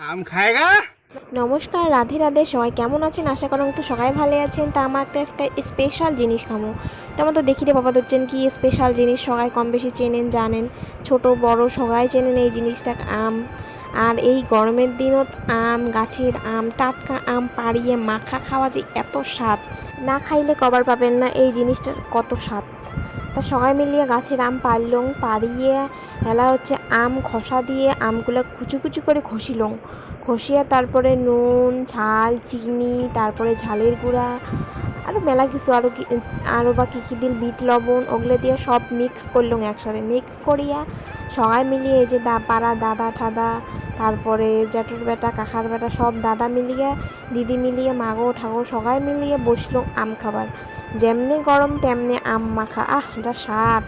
আম খায়গা। নমস্কার, রাধে রাধে। সবাই কেমন আছেন? আশা করুন তো সবাই ভালো আছেন। তা আমার একটা স্পেশাল জিনিস খামো। তেমন তো দেখি রে বাবা ধরছেন কি স্পেশাল জিনিস সবাই কম বেশি চেনেন জানেন, ছোট বড় সবাই চেনেন এই জিনিসটা আম। আর এই গরমের দিনত আম, গাছের আম, টাটকা আম পাড়িয়ে মাখা খাওয়া যে এত স্বাদ, না খাইলে কবার পাবেন না এই জিনিসটার কত স্বাদ। তা সবাই মিলিয়ে গাছের আম পারলং, পাড়িয়ে হেলা হচ্ছে আম খসা দিয়ে আমগুলো কুচু কুচু করে ঘষিলং, ঘষিয়ে তারপরে নুন ঝাল চিনি তারপরে ঝালের গুঁড়া আরও মেলা কিছু আরও বা কী দিল বিট লবণ ওগুলো দিয়ে সব মিক্স করলুম একসাথে। মিক্স করিয়া সবাই মিলিয়ে এই যে পাড়া দাদা ঠাদা তারপরে জ্যাঠুর বেটা কাকার বেটা সব দাদা মিলিয়ে দিদি মিলিয়ে মাগো ঠাগো সবাই মিলিয়ে বসলো আম খাবার। যেমনি গরম তেমনি আম মাখা, যা স্বাদ।